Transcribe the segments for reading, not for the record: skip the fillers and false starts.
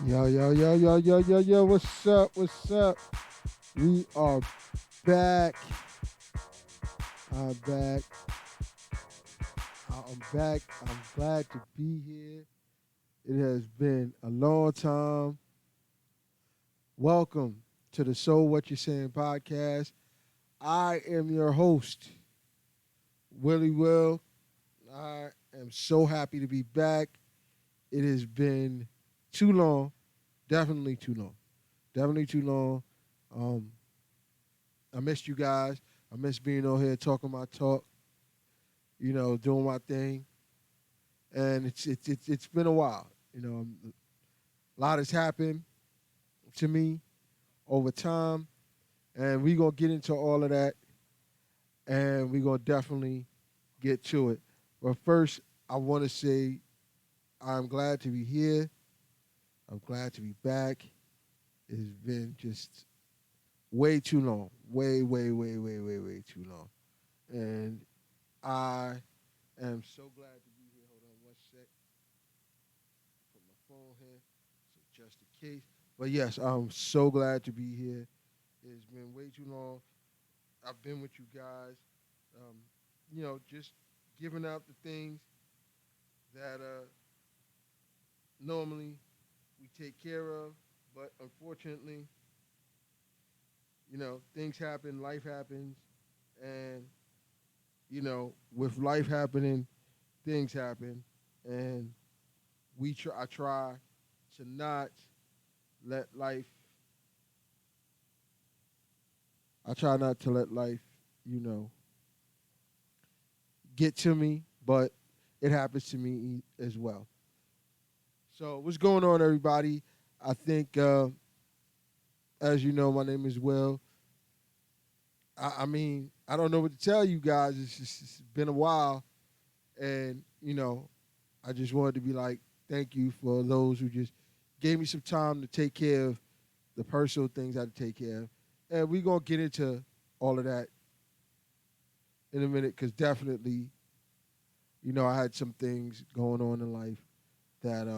Yo, yo, yo, yo, yo, yo, yo, what's up? What's up? We are back. I'm back. I'm back. I'm glad to be here. It has been a long time. Welcome to the So What You're Saying podcast. I am your host, Willie Will. I am so happy to be back. It has been too long, definitely too long, definitely too long. Um, I missed you guys. I miss being on here talking my talk, doing my thing, and it's been a while. A lot has happened to me over time, and we gonna get into all of that, and we gonna definitely get to it. But first, I want to say I'm glad to be here. I'm glad to be back. It has been just way too long, way, way, way, way, way, way too long, and I am so glad to be here. Hold on one sec. Put my phone here, so just in case. But yes, I'm so glad to be here. It's been way too long. I've been with you guys, um, just giving out the things that normally we take care of. But unfortunately, things happen, life happens, and with life happening, things happen, and I try to not let life. I try not to let life, you know, get to me, but it happens to me as well. So, what's going on, everybody? I think, as you know, my name is Will. I mean, I don't know what to tell you guys. It's been a while, and I just wanted to be like, thank you for those who just gave me some time to take care of the personal things I had to take care of, and we're gonna get into all of that in a minute, because definitely, I had some things going on in life that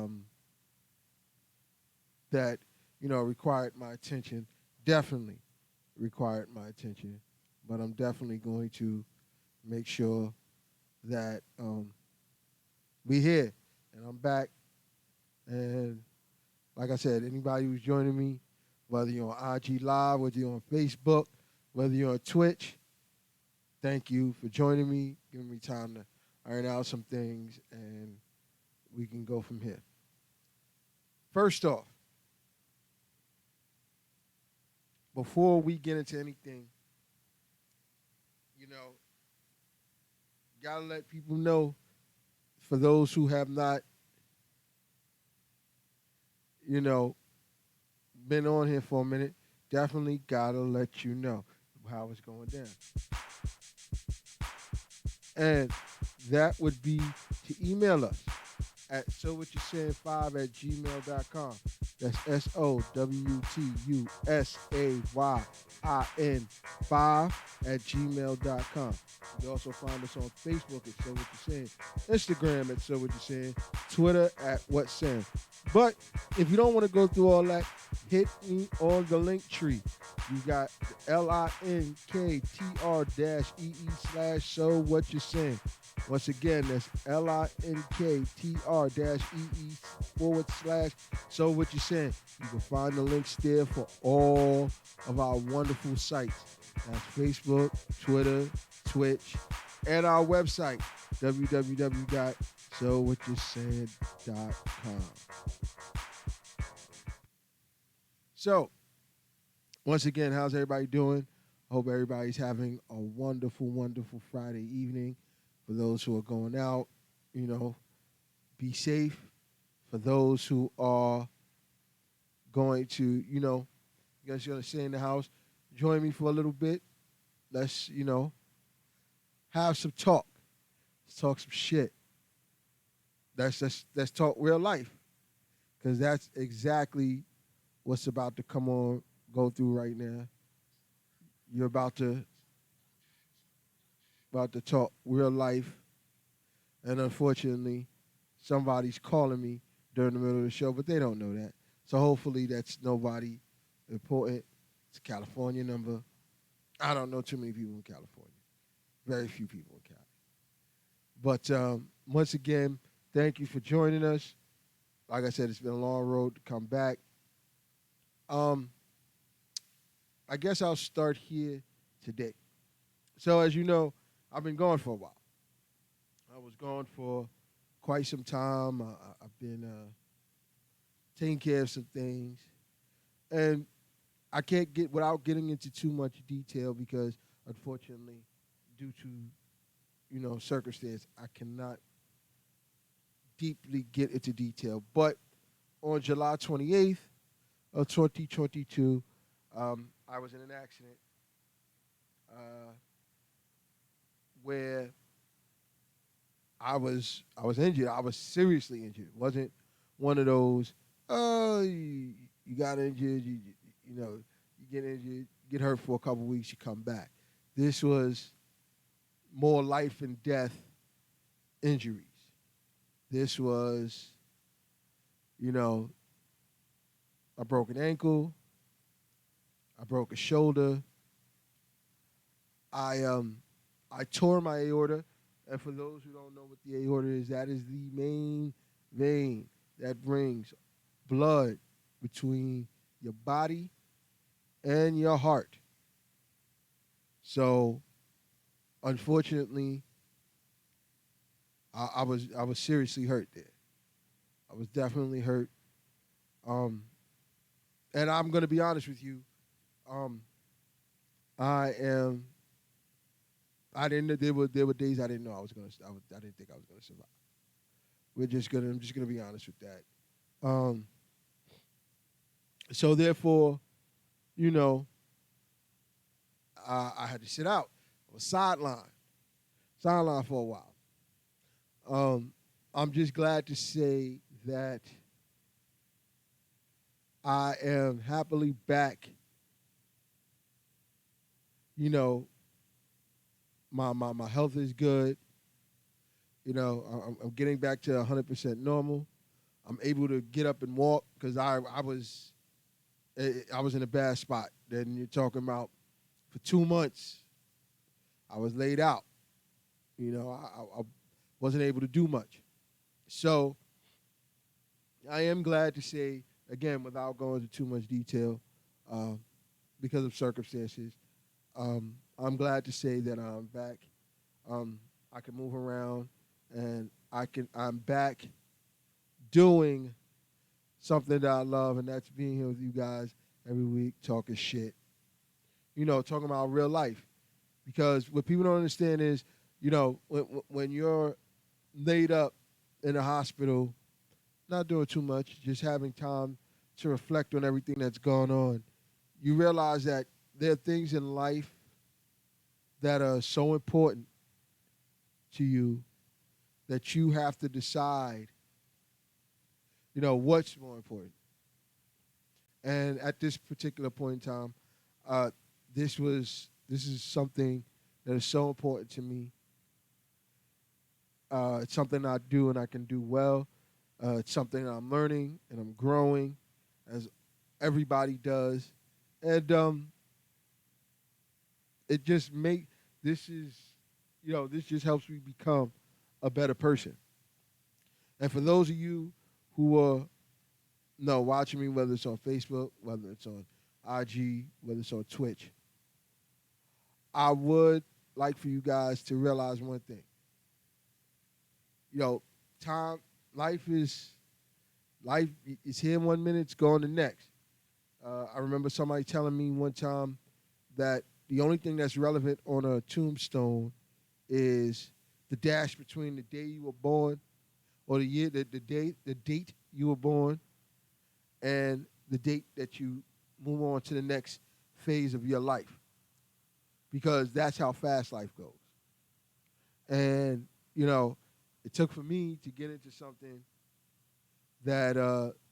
required my attention. Definitely required my attention, but I'm definitely going to make sure that we here and I'm back. And like I said, anybody who's joining me, whether you're on IG Live, whether you're on Facebook, whether you're on Twitch, thank you for joining me, giving me time to iron out some things, and we can go from here. First off, before we get into anything, you know, gotta let people know, for those who have not, you know, been on here for a minute, definitely gotta let you know how it's going down. And that would be to email us at sowwhatyousaying5 at gmail.com. That's SOWTUSAYIN 5 at gmail.com. You can also find us on Facebook at So What You're Saying, Instagram at So What You're Saying, Twitter at What's Saying. But if you don't want to go through all that, hit me on the link tree. You got linktr-ee/ so what you're saying. Once again, that's linktr-ee/ so what you're saying. You can find the links there for all of our wonderful sites. That's Facebook, Twitter, Twitch, and our website, www.sowwhatyoursaying.com. So, once again, how's everybody doing? Hope everybody's having a wonderful, wonderful Friday evening. For those who are going out, you know, be safe. For those who are going to, you guys going to stay in the house, join me for a little bit. Let's, have some talk. Let's talk some shit. Let's talk real life, because that's exactly what's about to go through right now. You're about to talk real life, and unfortunately, somebody's calling me during the middle of the show, but they don't know that. So hopefully that's nobody important. It's a California number. I don't know too many people in California. Very few people in Cali. But once again, thank you for joining us. Like I said, it's been a long road to come back. Um, I guess I'll start here today. So as you know, I've been gone for a while. I was gone for quite some time. I've been taking care of some things, and I can't get without getting into too much detail because, unfortunately, due to circumstance, I cannot deeply get into detail. But on July 28th of 2022, I was in an accident uh, where I was injured. I was seriously injured. It wasn't one of those, oh, you got injured, you get injured, get hurt for a couple weeks, you come back. This was more life and death injuries. This was, you know, a broken ankle, I broke a shoulder, I tore my aorta, and for those who don't know what the aorta is, that is the main vein that brings blood between your body and your heart. So, unfortunately, I was seriously hurt there. I was definitely hurt. Um, and I'm gonna be honest with you. Um, I am. I didn't. There were days I didn't know I was gonna. I didn't think I was gonna survive. I'm just gonna be honest with that. Um, so therefore, you know, I had to sit out. I was sidelined for a while. I'm just glad to say that I am happily back. You know, my health is good. I'm getting back to 100% normal. I'm able to get up and walk because I was in a bad spot. Then you're talking about for 2 months, I was laid out. I wasn't able to do much. So I am glad to say, again, without going into too much detail, uh, because of circumstances, I'm glad to say that I'm back. I can move around, and I'm back doing something that I love, and that's being here with you guys every week, talking shit. Talking about real life. Because what people don't understand is, when you're laid up in a hospital, not doing too much, just having time to reflect on everything that's going on, you realize that there are things in life that are so important to you that you have to decide, what's more important. And at this particular point in time, uh, this is something that is so important to me. It's something I do and I can do well. It's something I'm learning and I'm growing, as everybody does, and it just make this is, this just helps me become a better person. And for those of you who are watching me, whether it's on Facebook, whether it's on IG, whether it's on Twitch, I would like for you guys to realize one thing. Time, life is life is here 1 minute, it's gone the next. I remember somebody telling me one time that the only thing that's relevant on a tombstone is the dash between the day you were born, or the date you were born, and the date that you move on to the next phase of your life, because that's how fast life goes. And it took for me to get into something that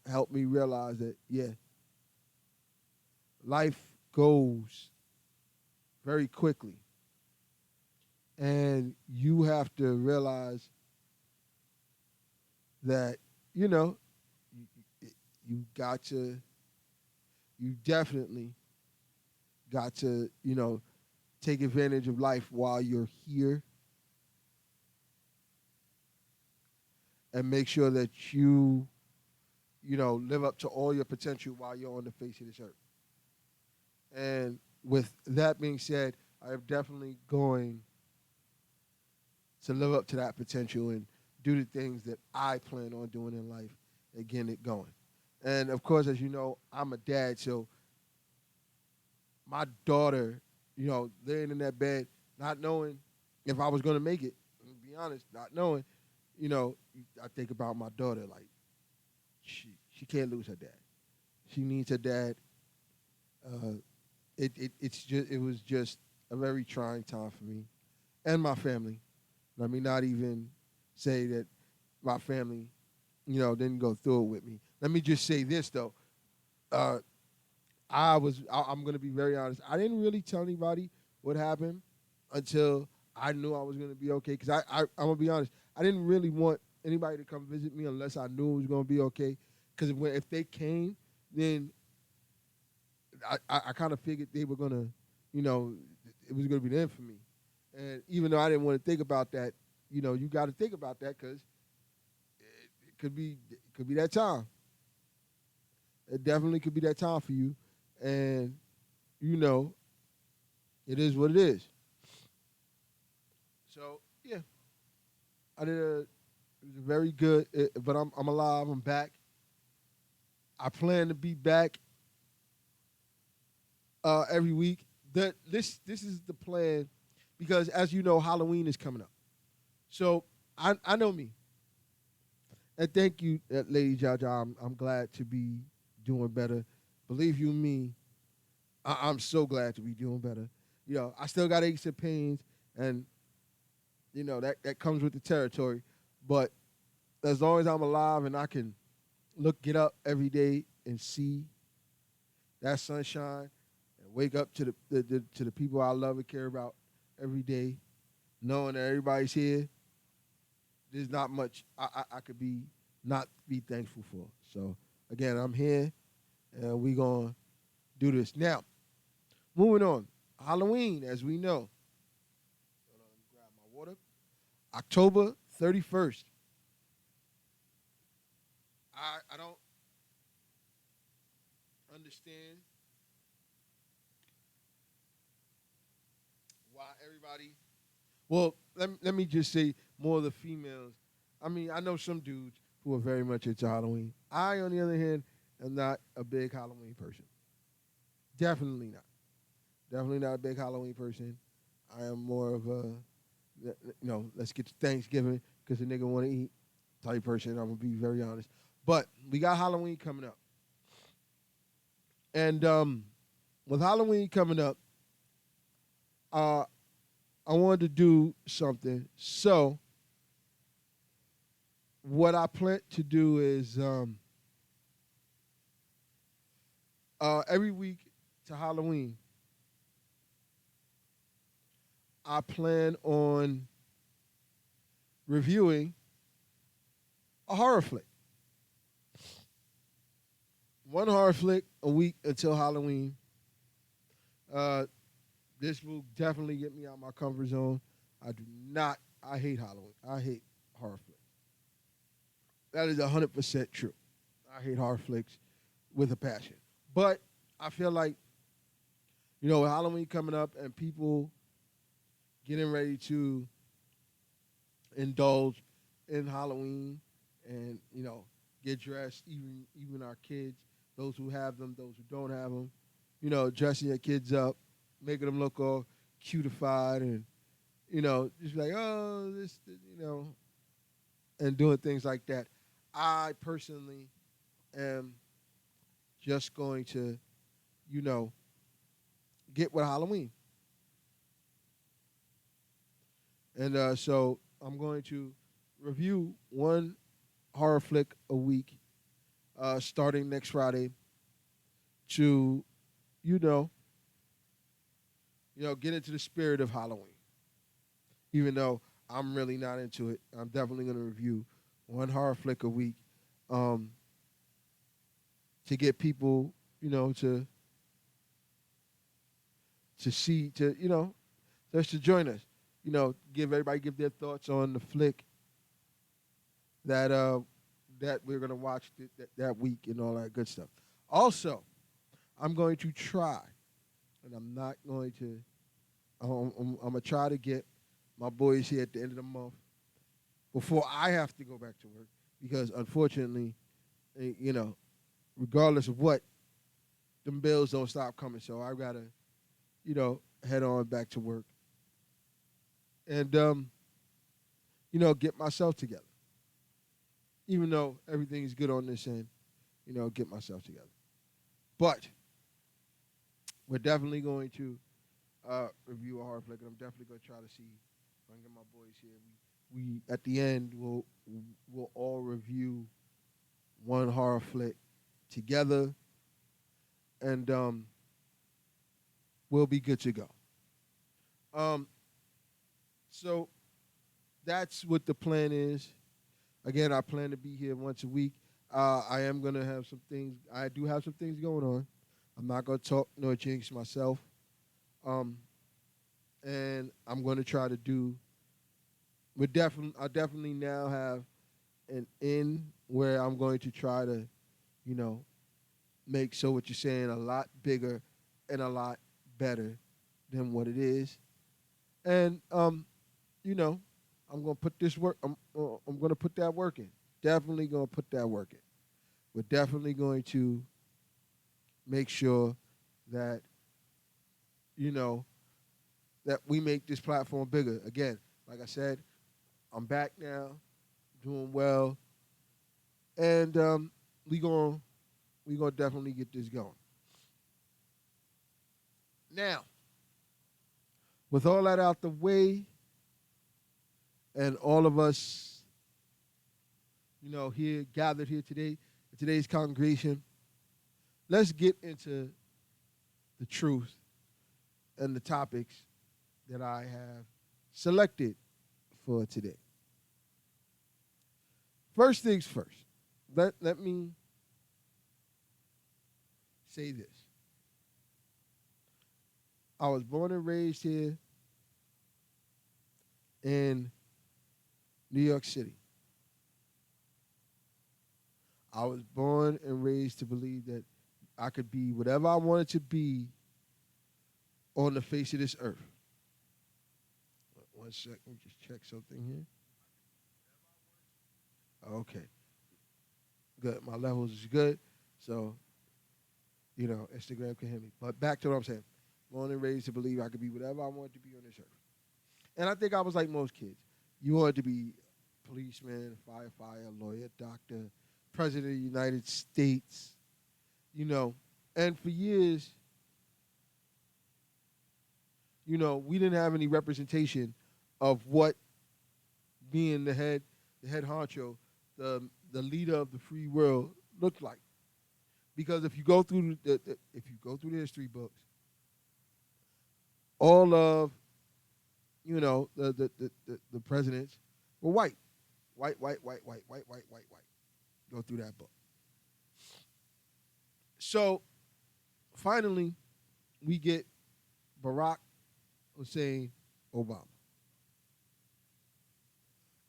helped me realize that, yeah, life goes very quickly, and you have to realize that you you got to, you definitely got to, take advantage of life while you're here and make sure that live up to all your potential while you're on the face of this earth. And with that being said, I am definitely going to live up to that potential and do the things that I plan on doing in life and getting it going. And of course, as you know, I'm a dad, so my daughter, laying in that bed, not knowing if I was going to make it, to be honest, not knowing, I think about my daughter like she can't lose her dad. She needs her dad. Uh, it was just a very trying time for me and my family. Let me not even say that my family, didn't go through it with me. Let me just say this though. Uh, I'm gonna be very honest. I didn't really tell anybody what happened until I knew I was gonna be okay. Cause I'm gonna be honest. I didn't really want anybody to come visit me unless I knew it was gonna be okay. Cause if they came, then I kind of figured they were gonna, you know, it was gonna be the end for me. And even though I didn't want to think about that, you got to think about that because it could be that time. It definitely could be that time for you, and you know, it is what it is. So yeah, I did a. It was very good, but I'm alive. I'm back. I plan to be back every week. This is the plan because as you know, Halloween is coming up. So I know me, and thank you, Lady Jaja. I'm glad to be doing better. Believe you me, I'm so glad to be doing better. I still got aches and pains, and that comes with the territory. But as long as I'm alive and I can get up every day and see that sunshine and wake up to the people I love and care about every day, knowing that everybody's here, there's not much I could be not be thankful for. So again, I'm here and we gonna do this. Now, moving on. Halloween, as we know. Hold on, let me grab my water. October 31st. I don't understand why everybody. Well, let me just say more of the females. I mean, I know some dudes who are very much into Halloween. I, on the other hand, am not a big Halloween person. Definitely not. Definitely not a big Halloween person. I am more of a, let's get to Thanksgiving because the nigga want to eat type person. I'm gonna be very honest. But we got Halloween coming up, and with Halloween coming up, uh, I wanted to do something. So what I plan to do is every week to Halloween, I plan on reviewing a horror flick. One horror flick a week until Halloween. Uh, this will definitely get me out of my comfort zone. I do not. I hate Halloween. I hate horror flicks. That is 100% true. I hate horror flicks with a passion. But I feel like with Halloween coming up and people getting ready to indulge in Halloween and get dressed. Even our kids, those who have them, those who don't have them, dressing your kids up, making them look all cutified and just like this, and doing things like that. I personally am just going to get with Halloween, and so I'm going to review one horror flick a week, starting next Friday, to you know, get into the spirit of Halloween. Even though I'm really not into it, I'm definitely going to review one horror flick a week. Um, to get people, to see, just to join us. Give their thoughts on the flick that that we're gonna watch that week and all that good stuff. Also, I'm going to try, and I'm not going to. I'm gonna try to get my boys here at the end of the month before I have to go back to work because unfortunately, you know, regardless of what, them bills don't stop coming. So I gotta, head on back to work and get myself together. Even though everything's good on this end, get myself together. But we're definitely going to review a horror flick, and I'm definitely going to try to see if I can get my boys here. We at the end we'll all review one horror flick together, and we'll be good to go. Um, so that's what the plan is. Again, I plan to be here once a week. I am gonna have some things. I do have some things going on. I'm not gonna talk nor jinx myself. Um, and I'm gonna try to do. I definitely now have an in where I'm going to try to, you know, make so what you're saying a lot bigger and a lot better than what it is. And you know, I'm gonna put this work. I'm gonna put that work in. Definitely gonna put that work in. We're definitely going to make sure that you know that we make this platform bigger. Again, like I said, I'm back now, doing well, and we gonna definitely get this going. Now, with all that out the way, and all of us, here gathered here today, in today's congregation, let's get into the truth and the topics that I have selected for today. First things first, let me say this. I was born and raised here in New York City. I was born and raised to believe that I could be whatever I wanted to be on the face of this earth. One second, let me just check something here. Okay, good. My levels is good. So, Instagram can hear me. But back to what I'm saying. Born and raised to believe I could be whatever I wanted to be on this earth. And I think I was like most kids. You wanted to be policeman, firefighter, lawyer, doctor, president of the United States, And for years, we didn't have any representation of what being the head honcho, the leader of the free world looked like. Because if you go through the history books, all of the presidents were white, white, white, white, white, white, white, white, white. Go through that book. So finally, we get Barack Hussein Obama.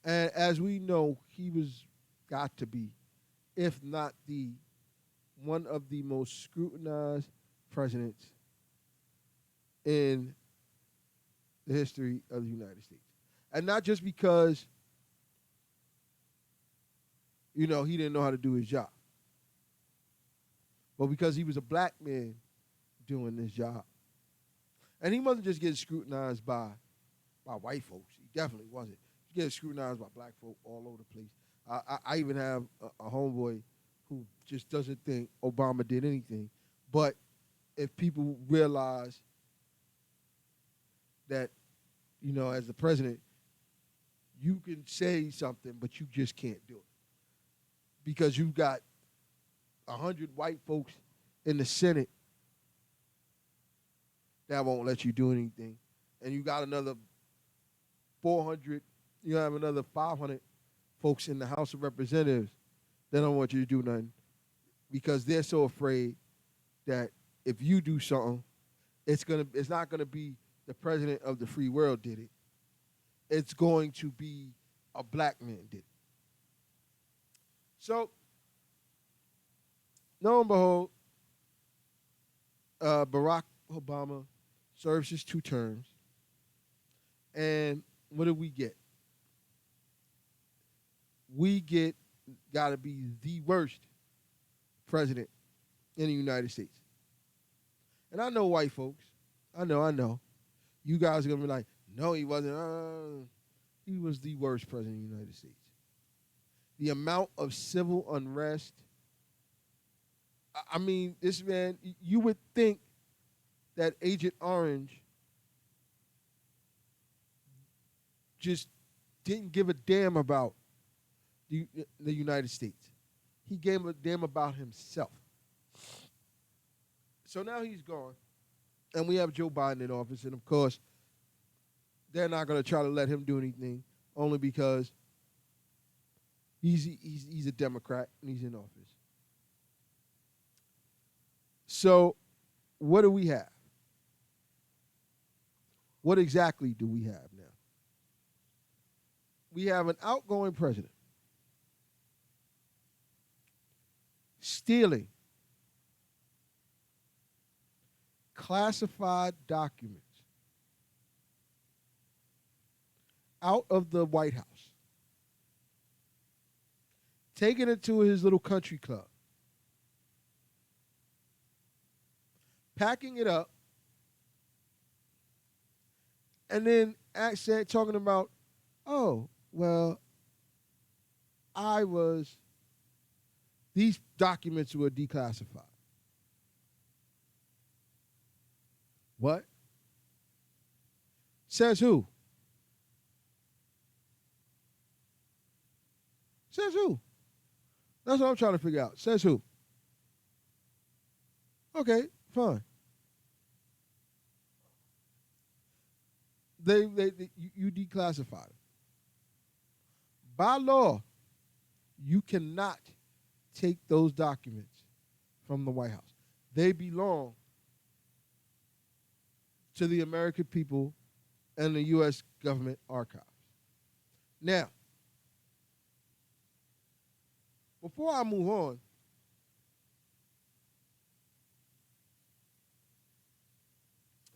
And as we know, he was got to be, if not the one of the most scrutinized presidents in the history of the United States. And not just because, he didn't know how to do his job, but because he was a black man doing this job. And he wasn't just getting scrutinized by white folks. He definitely wasn't. He getting scrutinized by black folk all over the place. I even have a homeboy who just doesn't think Obama did anything. But if people realize that, as the president, you can say something, but you just can't do it. Because you've got 100 white folks in the Senate that won't let you do anything. And you got another 400, you have another 500 folks in the House of Representatives that don't want you to do nothing. because they're so afraid that if you do something, it's not gonna be the president of the free world did it. It's going to be a black man did it. So, lo and behold, Barack Obama serves his 2 terms, and what do we get? We get got to be the worst president in the United States. And I know white folks. I know. You guys are gonna be like, no, he wasn't. He was the worst president of the United States. The amount of civil unrest. I mean, this man. You would think that Agent Orange just didn't give a damn about the United States. He gave a damn about himself. So now he's gone, and we have Joe Biden in office, and of course, they're not going to try to let him do anything, only because he's a Democrat and he's in office. So, what do we have? What exactly do we have now? We have an outgoing president stealing classified documents out of the White House, taking it to his little country club, packing it up, and then talking about, oh, well, these documents were declassified. What? Says who? Says who? That's what I'm trying to figure out. Says who? Okay, fine. You declassified it. By law, you cannot take those documents from the White House. They belong to the American people and the U.S. government archives. Now, before I move on,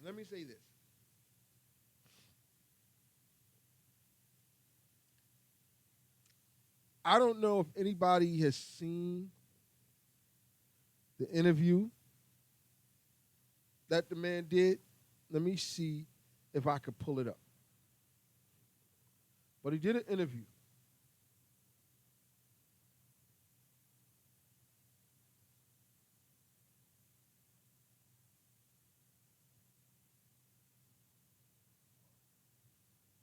let me say this. I don't know if anybody has seen the interview that the man did. Let me see if I could pull it up. But he did an interview.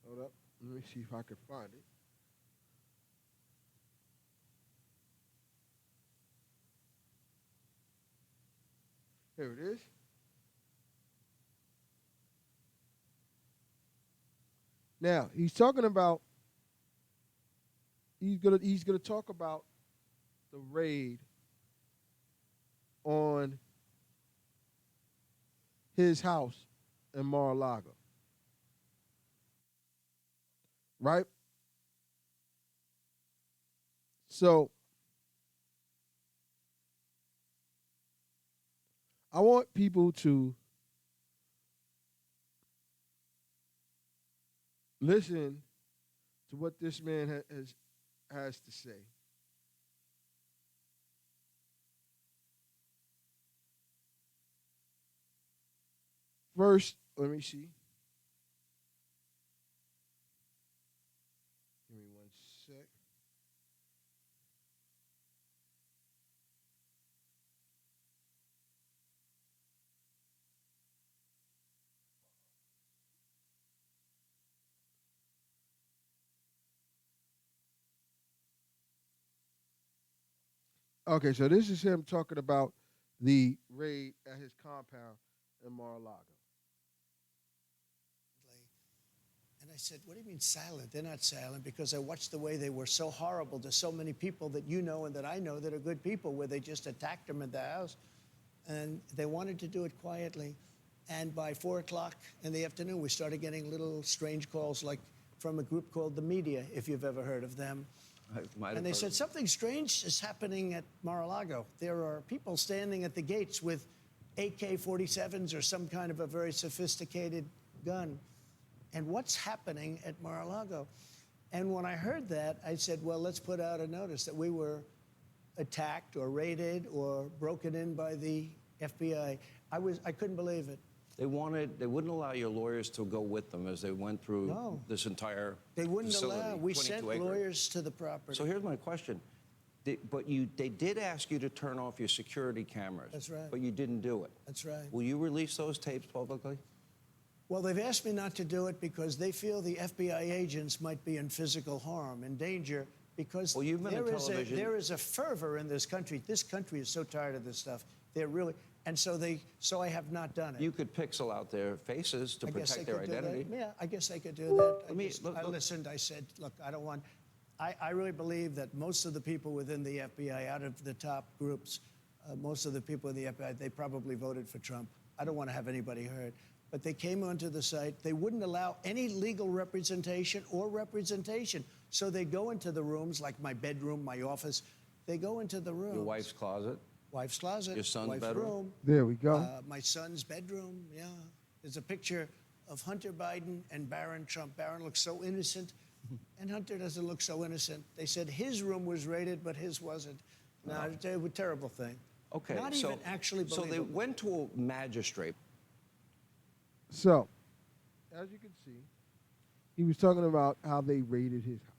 Hold up. Let me see if I can find it. Here it is. Now, he's talking about he's gonna talk about the raid on his house in Mar-a-Lago. Right? So I want people to listen to what this man has to say. First, let me see. Give me one sec. Okay, so this is him talking about the raid at his compound in Mar-a-Lago. And I said, what do you mean silent? They're not silent, because I watched the way they were so horrible to so many people that you know and that I know that are good people, where they just attacked them in the house. And they wanted to do it quietly. And by 4 o'clock in the afternoon, we started getting little strange calls, like from a group called The Media, if you've ever heard of them. And they said, something strange is happening at Mar-a-Lago. There are people standing at the gates with AK-47s or some kind of a very sophisticated gun. And what's happening at Mar-a-Lago? And when I heard that, I said, well, let's put out a notice that we were attacked or raided or broken in by the FBI. I couldn't believe it. They wouldn't allow your lawyers to go with them as they went through this entire They wouldn't facility, allow. We sent 22 acre. lawyers to the property. So here's my question. They did ask you to turn off your security cameras. That's right. But you didn't do it. That's right. Will you release those tapes publicly? Well, they've asked me not to do it because they feel the FBI agents might be in physical harm and danger, because well, you've been in television. There is a fervor in this country. This country is so tired of this stuff. They're really, and so I have not done it. You could pixel out their faces to protect their identity. Yeah, I guess I could do that. I listened. I said, look, I don't want. I really believe that most of the people within the FBI, out of the top groups, most of the people in the FBI, they probably voted for Trump. I don't want to have anybody hurt. But they came onto the site. They wouldn't allow any legal representation or representation. So they go into the rooms, like my bedroom, my office. They go into the rooms. Your wife's closet. Wife's closet. Your son's wife's bedroom. Room. There we go. My son's bedroom, yeah. There's a picture of Hunter Biden and Barron Trump. Barron looks so innocent, and Hunter doesn't look so innocent. They said his room was raided, but his wasn't. No, it's a terrible thing. Okay, Not even actually believable. So they went to a magistrate. So, as you can see, he was talking about how they raided his house.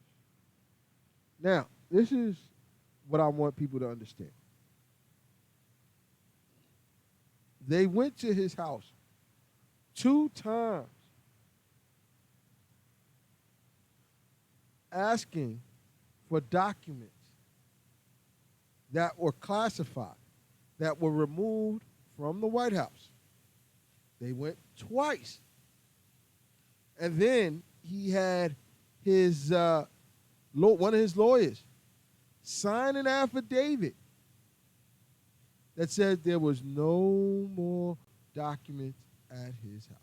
Now, this is what I want people to understand. They went to his house 2 times asking for documents that were classified, that were removed from the White House. They went twice. And then he had his one of his lawyers sign an affidavit that said there was no more documents at his house.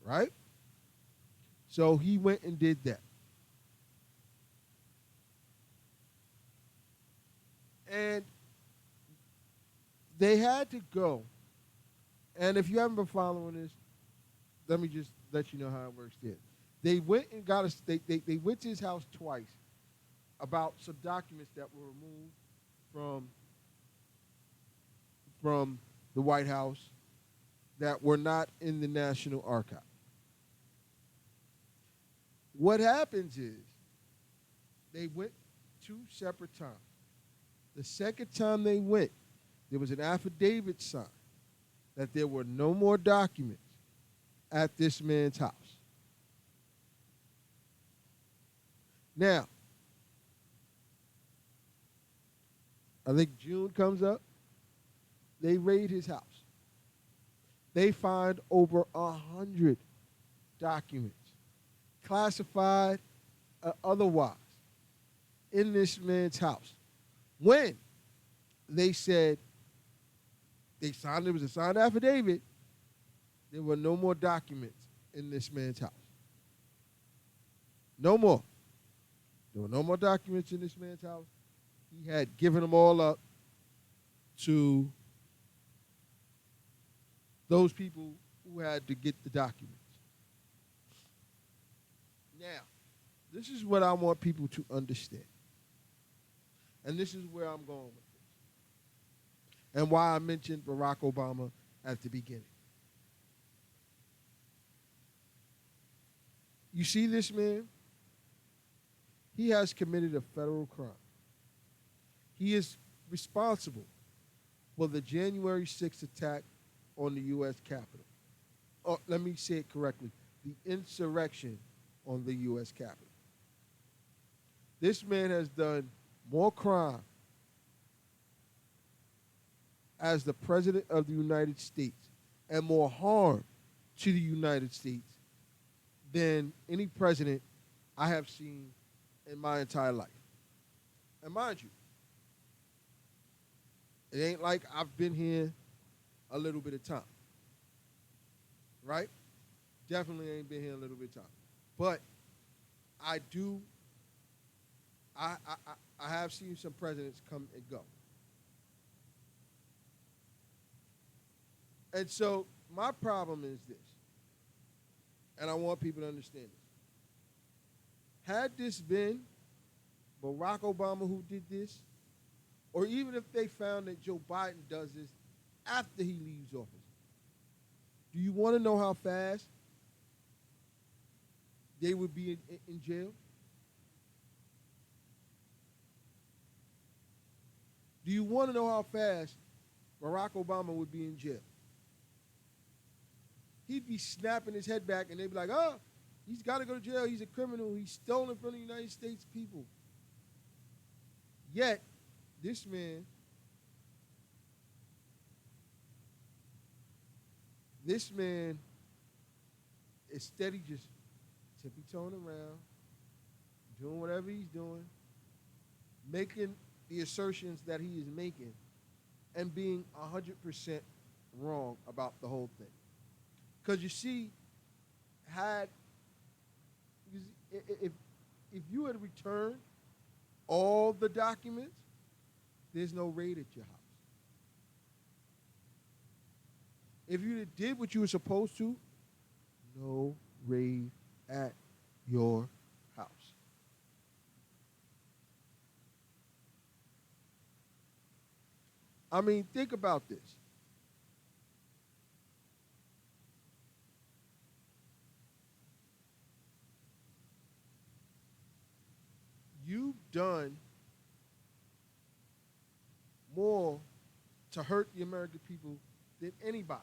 Right? So he went and did that. And they had to go. And if you haven't been following this, let me just let you know how it works there. They went and got they went to his house twice about some documents that were removed from the White House that were not in the National Archive. What happens is they went 2 separate times. The second time they went, there was an affidavit signed that there were no more documents at this man's house. Now, I think June comes up. They raid his house. They find over 100 documents, classified or otherwise, in this man's house. When they said it was a signed affidavit, there were no more documents in this man's house. No more. There were no more documents in this man's house. He had given them all up to those people who had to get the documents. Now, this is what I want people to understand. And this is where I'm going with this. And why I mentioned Barack Obama at the beginning. You see this man? He has committed a federal crime. He is responsible for the January 6th attack on the U.S. Capitol. Oh, let me say it correctly. The insurrection on the U.S. Capitol. This man has done more crime as the President of the United States and more harm to the United States than any president I have seen in my entire life. And mind you, it ain't like I've been here a little bit of time, right? Definitely ain't been here a little bit of time. But I do, I have seen some presidents come and go. And so my problem is this, and I want people to understand this. Had this been Barack Obama who did this, or even if they found that Joe Biden does this after he leaves office, do you want to know how fast they would be in jail? Do you want to know how fast Barack Obama would be in jail? He'd be snapping his head back and they'd be like, oh, he's got to go to jail. He's a criminal. He's stolen from the United States people. Yet, this man is steady just tippy-toeing around, doing whatever he's doing, making the assertions that he is making, and being 100% wrong about the whole thing. Because you see, if you had returned all the documents, there's no raid at your house. If you did what you were supposed to, no raid at your house. I mean, think about this. You've done more to hurt the American people than anybody.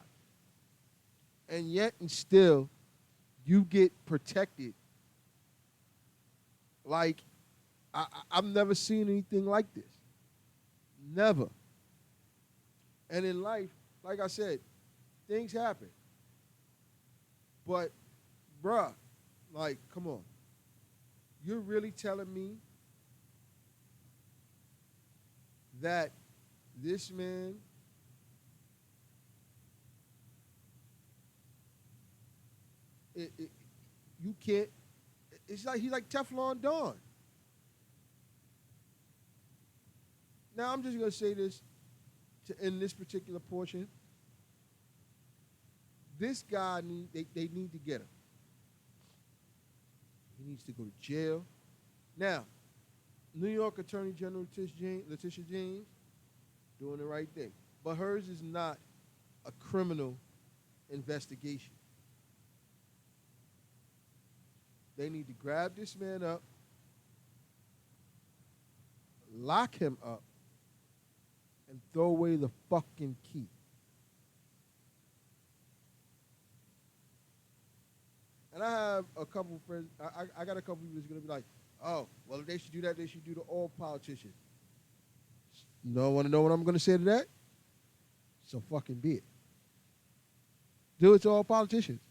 And yet and still, you get protected. Like, I've never seen anything like this. Never. And in life, like I said, things happen. But, bruh, like, come on. You're really telling me that this man you can't, it's like he's like Teflon Don. Now I'm just gonna say this in this particular portion. This guy they need to get him. He needs to go to jail. Now, New York Attorney General Letitia James doing the right thing. But hers is not a criminal investigation. They need to grab this man up, lock him up, and throw away the fucking key. And I have a couple of friends, I got a couple of people that's going to be like, oh, well, if they should do that, they should do to all politicians. You don't want to know what I'm going to say to that? So fucking be it. Do it to all politicians.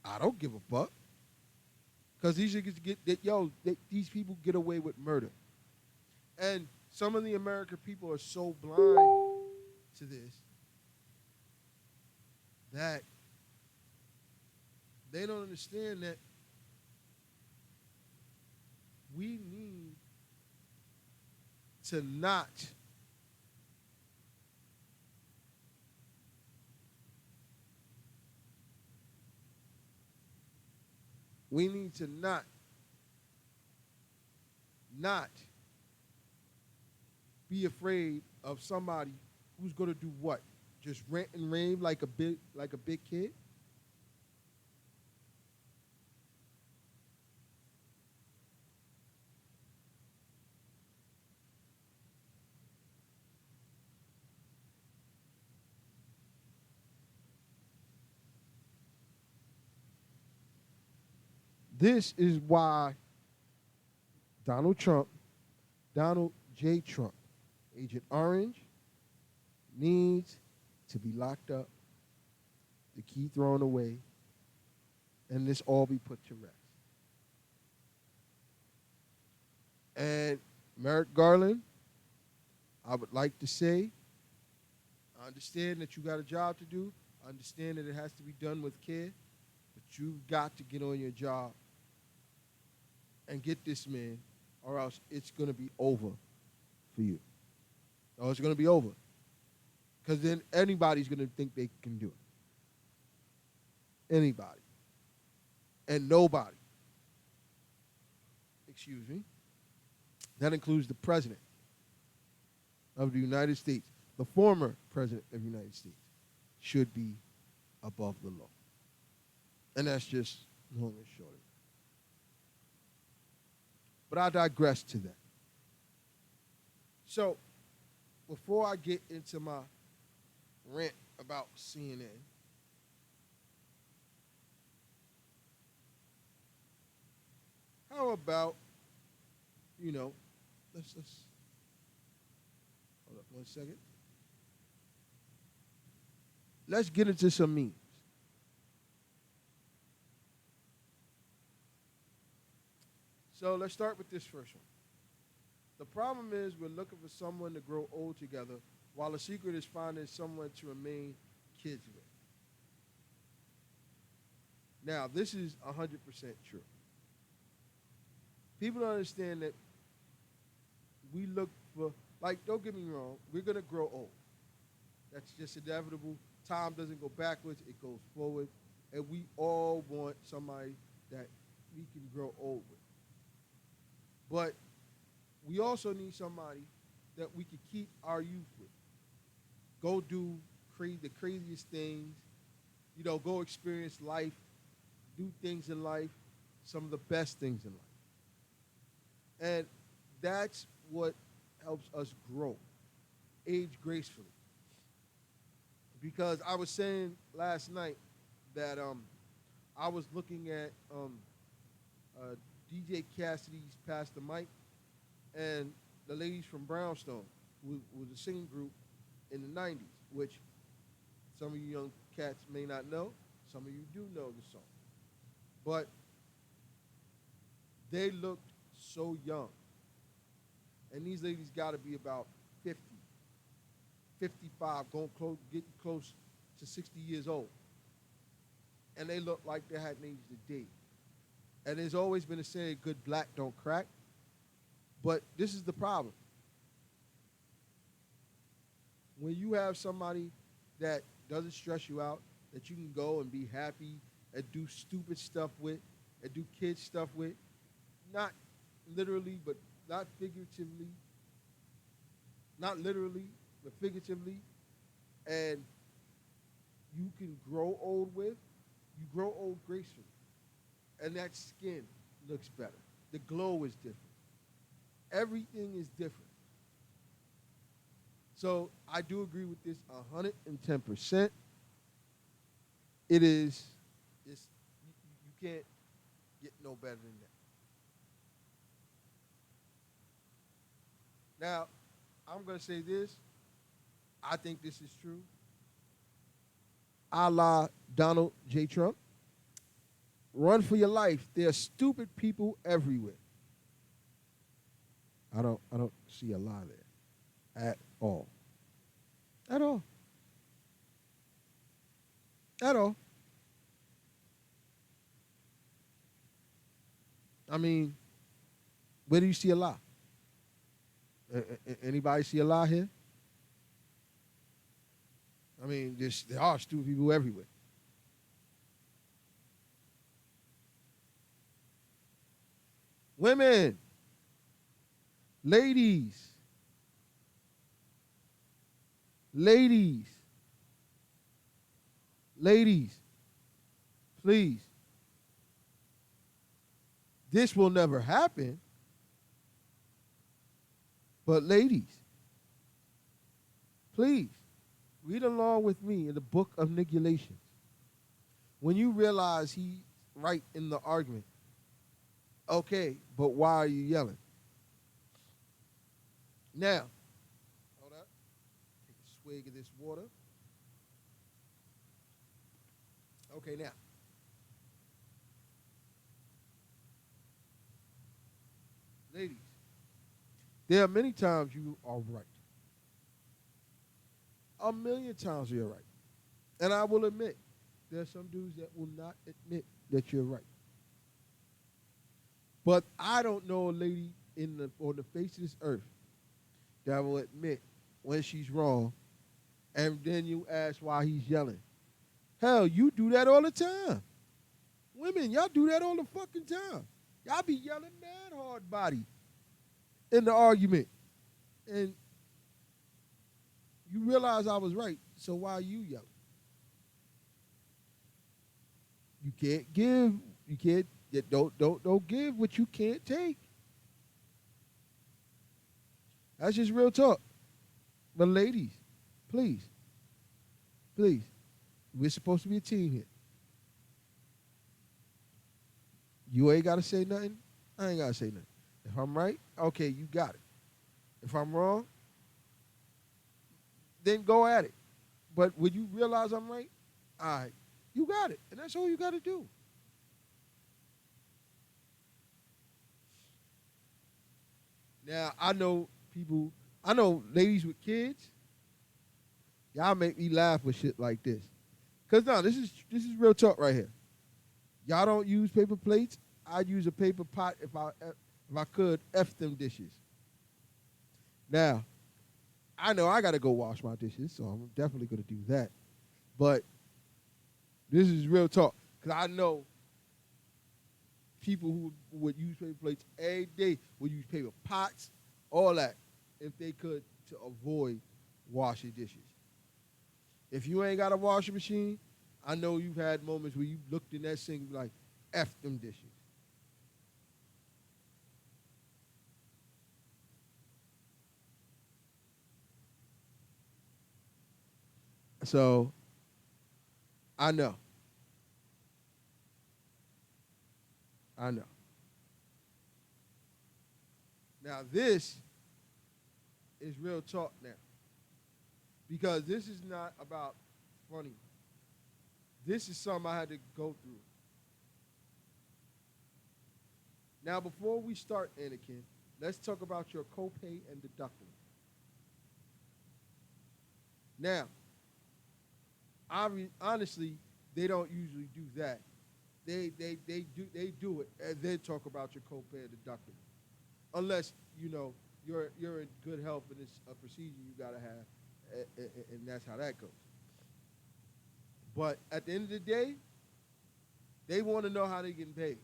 I don't give a fuck. Because these these people get away with murder. And some of the American people are so blind to this that they don't understand that we need to not be afraid of somebody who's going to do what? Just rant and rave like a big kid? This is why Donald J. Trump, Agent Orange, needs to be locked up the key thrown away, and this all be put to rest. And Merrick Garland, I would like to say, I understand that you got a job to do. I understand that it has to be done with care, but you've got to get on your job and get this man, or else it's going to be over for you. Or it's going to be over. Because then anybody's going to think they can do it. Anybody. And nobody. Excuse me. That includes the president of the United States, the former president of the United States, should be above the law. And that's just long and short of it. But I digress to that. So, before I get into my rant about CNN, how about, let's hold up 1 second. Let's get into some memes. So let's start with this first one. The problem is we're looking for someone to grow old together, while the secret is finding someone to remain kids with. Now, this is 100% true. People don't understand that we look for, don't get me wrong, we're going to grow old. That's just inevitable. Time doesn't go backwards, it goes forward. And we all want somebody that we can grow old with. But we also need somebody that we can keep our youth with. Go do the craziest things, go experience life, do things in life, some of the best things in life. And that's what helps us grow, age gracefully. Because I was saying last night that I was looking at DJ Cassidy's Pass the Mic, and the ladies from Brownstone, who was a singing group in the 90s, which some of you young cats may not know. Some of you do know the song. But they looked so young. And these ladies got to be about 50, 55, getting close to 60 years old. And they looked like they hadn't aged a day. And there's always been a saying, good black don't crack. But this is the problem. When you have somebody that doesn't stress you out, that you can go and be happy and do stupid stuff with, and do kid stuff with, not literally, but not figuratively, not literally, but figuratively, and you can grow old with, you grow old gracefully. And that skin looks better. The glow is different. Everything is different. So I do agree with this 110%. It is, you can't get no better than that. Now, I'm going to say this. I think this is true. A la Donald J. Trump. Run for your life. There are stupid people everywhere. I don't see a lie there. At all. At all. At all. I mean, where do you see a lie? Anybody see a lie here? I mean, there are stupid people everywhere. Women, ladies, please. This will never happen. But ladies, please, read along with me in the book of Nigulations. When you realize he's right in the argument, okay, but why are you yelling? Now, hold up. Take a swig of this water. Okay, now, ladies, there are many times you are right. A million times you're right. And I will admit, there are some dudes that will not admit that you're right. But I don't know a lady on the face of this earth that will admit when she's wrong, and then you ask why he's yelling. Hell, you do that all the time. Women, y'all do that all the fucking time. Y'all be yelling mad hard body in the argument. And you realize I was right, so why are you yelling? You can't give, you can't, don't give what you can't take. That's just real talk. But ladies, please, please, we're supposed to be a team here. You ain't got to say nothing. I ain't got to say nothing. If I'm right, okay, you got it. If I'm wrong, then go at it. But when you realize I'm right, all right, you got it. And that's all you got to do. Now, I know ladies with kids, y'all make me laugh with shit like this. Because no, this is real talk right here. Y'all don't use paper plates. I'd use a paper pot if I could F them dishes. Now, I know I got to go wash my dishes, so I'm definitely going to do that. But this is real talk. Because I know people who would use paper plates every day would use paper pots, all that, if they could, to avoid washing dishes. If you ain't got a washing machine, I know you've had moments where you looked in that sink and be like, F them dishes. So, I know. I know. Now, this is real talk now. Because this is not about funny. This is something I had to go through. Now, before we start, Anakin, let's talk about your copay and deductible. Now, honestly, they don't usually do that. They do it and then talk about your copay and deductible, unless you're in good health and it's a procedure you gotta have, and that's how that goes. But at the end of the day, they want to know how they're getting paid,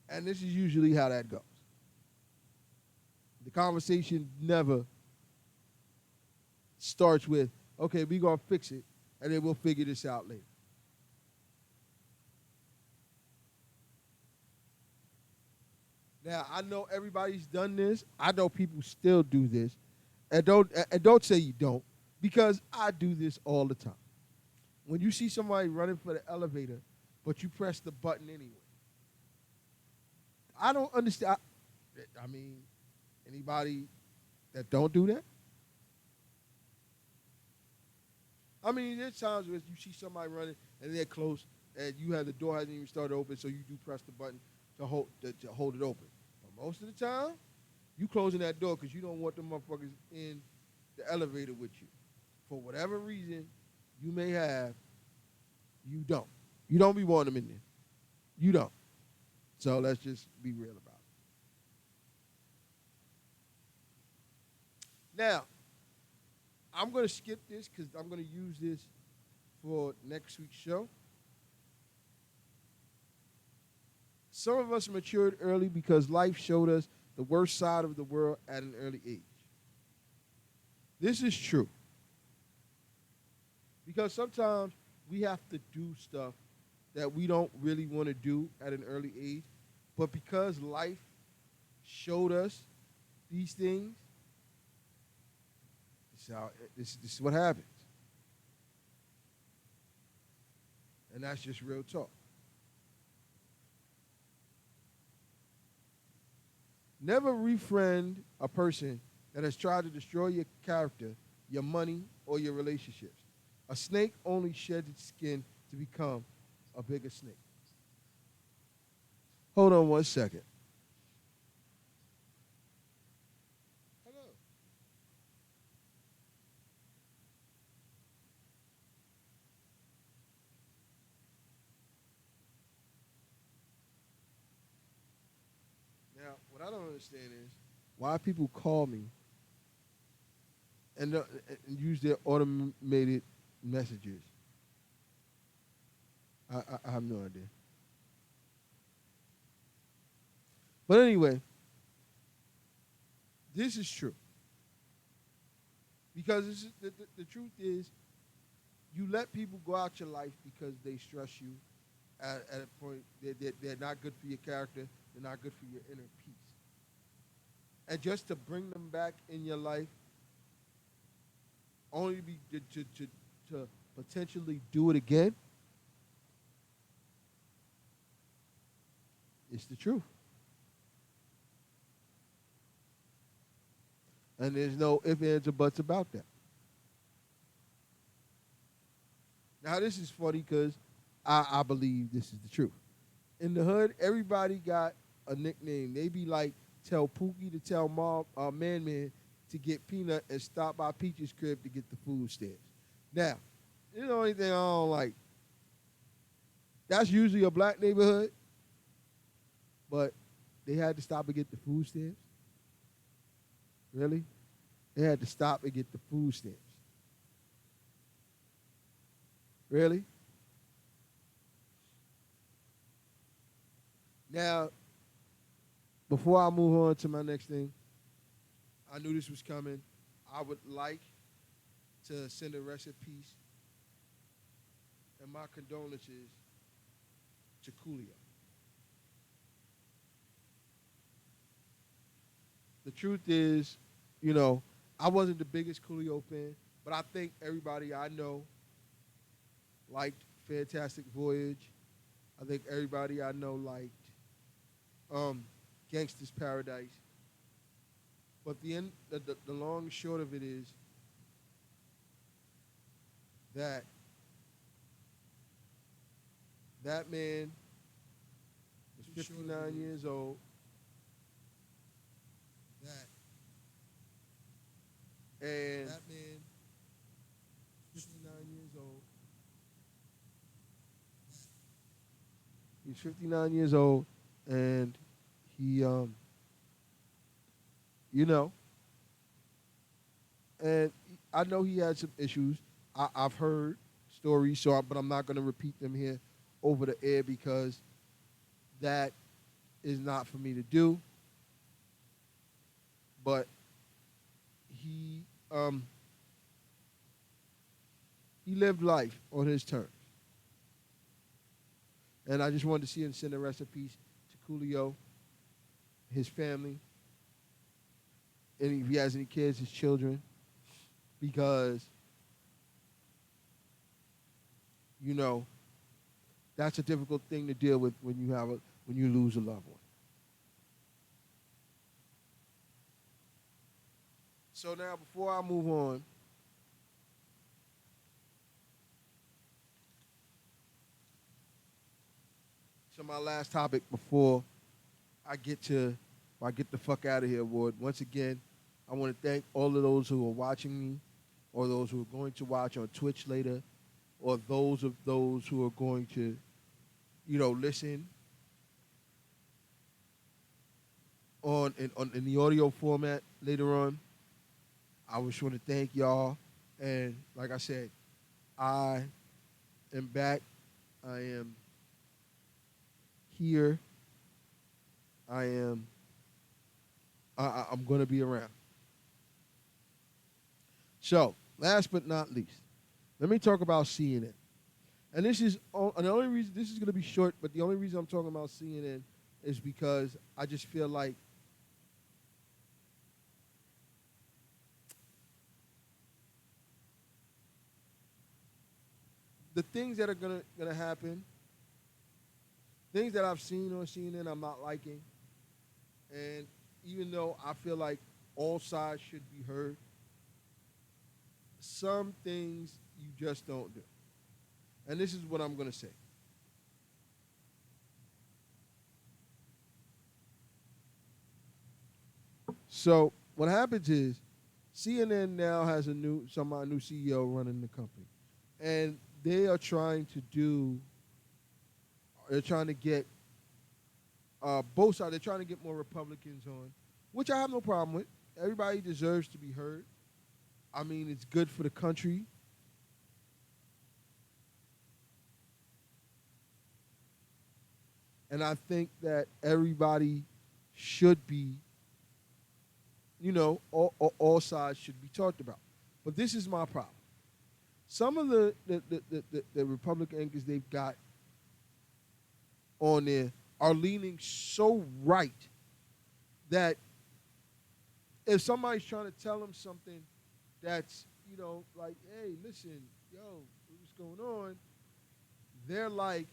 and this is usually how that goes. The conversation never starts with, "Okay, we're gonna fix it, and then we'll figure this out later." Now, I know everybody's done this. I know people still do this. And don't say you don't, because I do this all the time. When you see somebody running for the elevator, but you press the button anyway. I don't understand. I mean, anybody that don't do that? I mean, there's times where you see somebody running and they're close, and you have the door hasn't even started open, so you do press the button to hold it open. But most of the time, you closing that door because you don't want them motherfuckers in the elevator with you. For whatever reason you may have, you don't. You don't be wanting them in there. You don't. So let's just be real about it. Now, I'm going to skip this because I'm going to use this for next week's show. Some of us matured early because life showed us the worst side of the world at an early age. This is true. Because sometimes we have to do stuff that we don't really want to do at an early age, but because life showed us these things, this is what happens. And that's just real talk. Never refriend a person that has tried to destroy your character, your money, or your relationships. A snake only sheds its skin to become a bigger snake. Hold on one second. Hello. Now, what I don't understand is why people call me and, and use their automated messages. I have no idea. But anyway, this is true. Because the truth is, you let people go out your life because they stress you at a point. They're not good for your character. They're not good for your inner peace. And just to bring them back in your life, only to potentially do it again, it's the truth. And there's no ifs, ands, or buts about that. Now, this is funny because I believe this is the truth. In the hood, everybody got a nickname. They be like, tell Pookie to tell Mom, Man to get Peanut and stop by Peach's crib to get the food stamps. Now, the only thing I don't like, that's usually a black neighborhood, but they had to stop and get the food stamps. Really? They had to stop and get the food stamps. Really? Now, before I move on to my next thing, I knew this was coming. I would like to send a rest in peace and my condolences to Coolio. The truth is, I wasn't the biggest Coolio fan, but I think everybody I know liked Fantastic Voyage. I think everybody I know liked Gangsta's Paradise. But the long and short of it is that that man was 59 years old. And that man, 59 years old. He's 59 years old, and he, and I know he had some issues. I've heard stories, but I'm not going to repeat them here over the air because that is not for me to do. But he lived life on his terms. And I just wanted to see him send a rest in peace to Coolio, his family, and if he has any kids, his children, because, that's a difficult thing to deal with when you lose a loved one. So now, before I move on, to my last topic before I get the fuck out of here, Ward. Once again, I want to thank all of those who are watching me, or those who are going to watch on Twitch later, or those who are going to, listen in the audio format later on. I just want to thank y'all, and like I said, I am back. I am here. I'm going to be around. So, last but not least, let me talk about CNN. And this is the only reason, this is going to be short, but the only reason I'm talking about CNN is because I just feel like the things that are gonna happen, things that I've seen on CNN, I'm not liking. And even though I feel like all sides should be heard, some things, you just don't do. And this is what I'm going to say. So what happens is CNN now has a new CEO running the company, and they are trying to do. They're trying to get both sides. They're trying to get more Republicans on, which I have no problem with. Everybody deserves to be heard. I mean, it's good for the country. And I think that everybody should be, all sides should be talked about. But this is my problem. Some of the Republican anchors they've got on there are leaning so right that if somebody's trying to tell them something that's, like, hey, listen, yo, what's going on? They're like,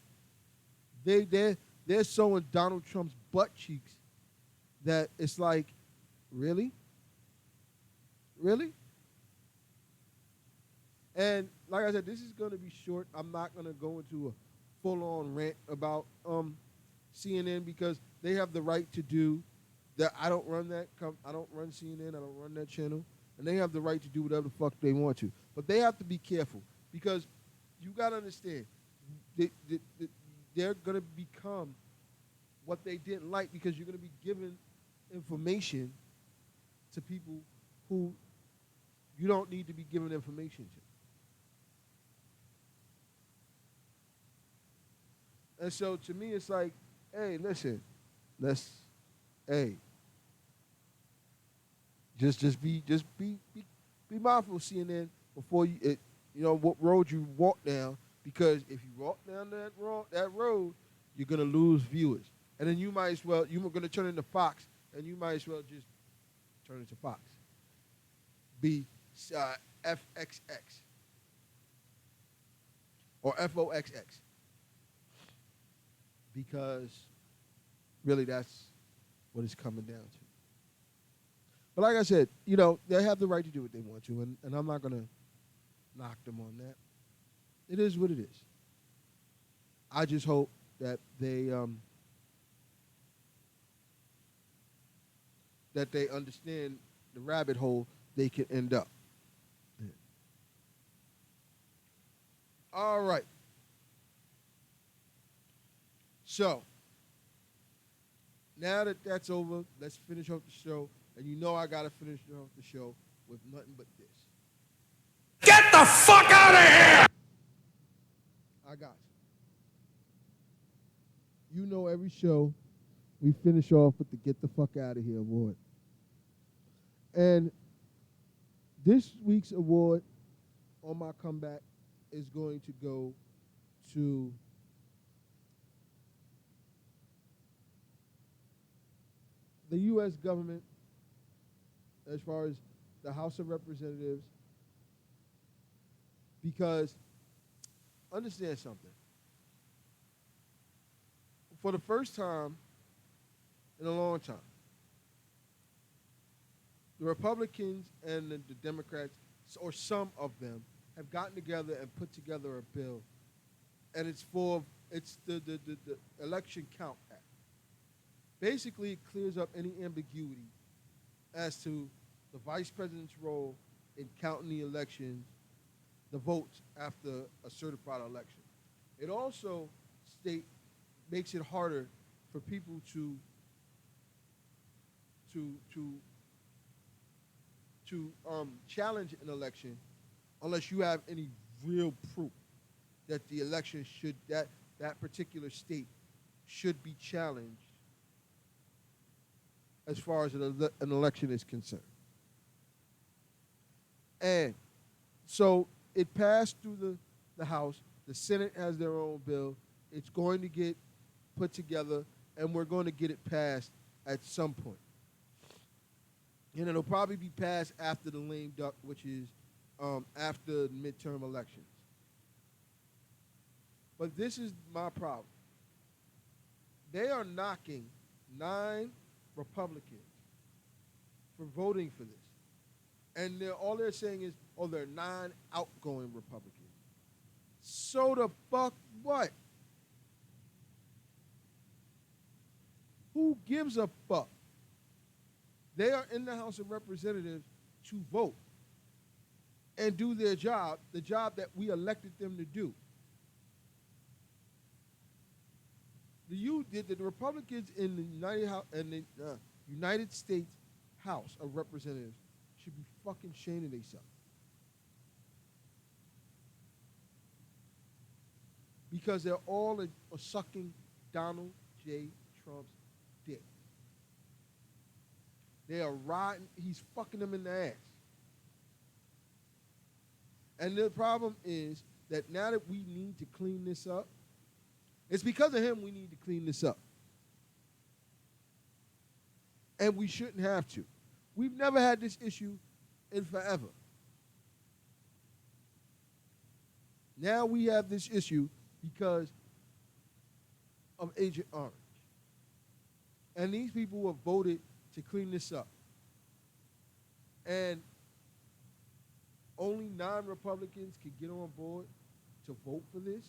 they're so in Donald Trump's butt cheeks that it's like, really? Really? And like I said, this is going to be short. I'm not going to go into a full-on rant about CNN because they have the right to do that. I don't run I don't run CNN. I don't run that channel. And they have the right to do whatever the fuck they want to. But they have to be careful because you got to understand, they're going to become what they didn't like because you're going to be giving information to people who you don't need to be giving information to. And so to me, it's like, hey, listen, hey, just be mindful, CNN, before what road you walk down, because if you walk down that road, you're gonna lose viewers, and then you're gonna turn into Fox, and you might as well just turn into Fox. Be FXX or FOXX. Because really that's what it's coming down to. But like I said, they have the right to do what they want to, and I'm not going to knock them on that. It is what it is. I just hope that they understand the rabbit hole they can end up in. All right. So, now that that's over, let's finish off the show. And I got to finish off the show with nothing but this. Get the fuck out of here! I got you. Every show, we finish off with the Get the Fuck Out of Here award. And this week's award on my comeback is going to go to the U.S. government, as far as the House of Representatives, because understand something. For the first time in a long time, the Republicans and the Democrats, or some of them, have gotten together and put together a bill, and it's the Election Count Act. Basically, it clears up any ambiguity as to the vice president's role in counting the elections, the votes after a certified election. It also makes it harder for people to challenge an election unless you have any real proof that the election that particular state should be challenged as far as an election is concerned. And so it passed through the House. The Senate has their own bill. It's going to get put together, and we're going to get it passed at some point. And it'll probably be passed after the lame duck, which is after midterm elections. But this is my problem. They are knocking 9 Republicans for voting for this. And all they're saying is, there are 9 outgoing Republicans. So the fuck what? Who gives a fuck? They are in the House of Representatives to vote and do their job, the job that we elected them to do. The Republicans in the United States House of Representatives should be fucking ashamed of themselves. Because they're all sucking Donald J. Trump's dick. They are riding, he's fucking them in the ass. And the problem is that now that we need to clean this up, it's because of him we need to clean this up. And we shouldn't have to. We've never had this issue in forever. Now we have this issue because of Agent Orange. And these people were voted to clean this up. And only 9 Republicans can get on board to vote for this.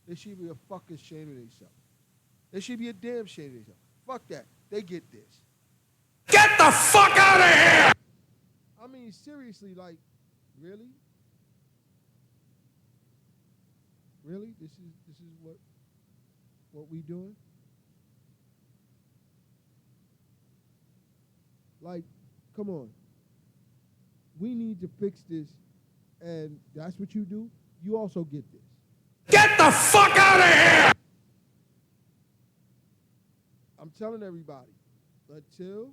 They should be a fucking shame of themselves. They should be a damn shame of themselves. Fuck that. They get this. Get the fuck out of here! I mean, seriously, like, really? Really? This is what we doing? Like, come on. We need to fix this, and that's what you do. You also get this. Get the fuck out of here! I'm telling everybody, until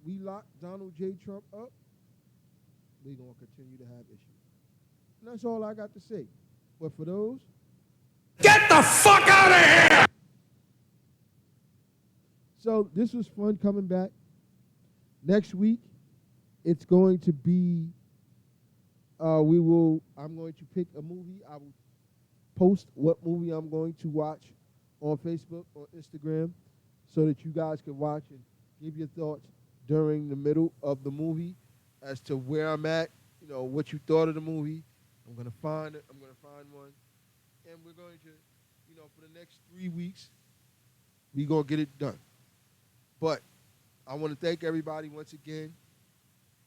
we lock Donald J. Trump up, we're going to continue to have issues. And that's all I got to say. But for those, get the fuck out of here! So this was fun coming back. Next week, it's going to be, I'm going to pick a movie. I will post what movie I'm going to watch on Facebook or Instagram so that you guys can watch and give your thoughts during the middle of the movie as to where I'm at, what you thought of the movie. I'm going to find it. I'm going to find one. And we're going to, for the next 3 weeks, we're going to get it done. But I want to thank everybody once again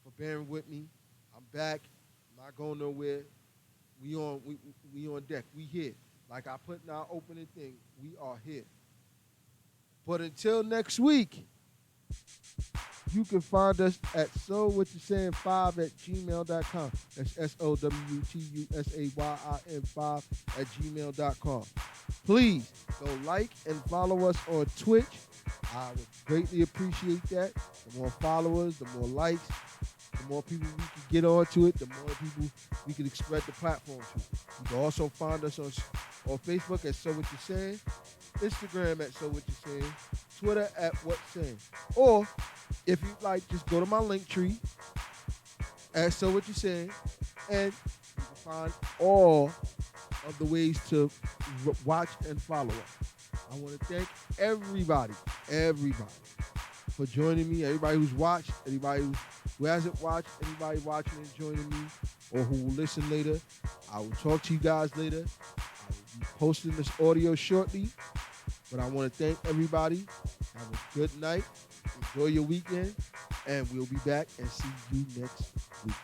for bearing with me. I'm back. I'm not going nowhere. We on deck. We here. Like I put in our opening thing, we are here. But until next week, you can find us at sowwhatyousaying5@gmail.com. That's SOWTUSAYIN5@gmail.com. Please go like and follow us on Twitch. I would greatly appreciate that. The more followers, the more likes, the more people we can get onto it, the more people we can spread the platform to. You can also find us on Facebook at So What You're Saying, Instagram at So What You're Saying, Twitter at What's Saying. Or if you'd like, just go to my link tree at So What You're Saying, and you can find all of the ways to watch and follow us. I want to thank everybody for joining me. Everybody who's watched, anybody who hasn't watched, anybody watching and joining me, or who will listen later. I will talk to you guys later. I will be posting this audio shortly. But I want to thank everybody. Have a good night. Enjoy your weekend. And we'll be back and see you next week.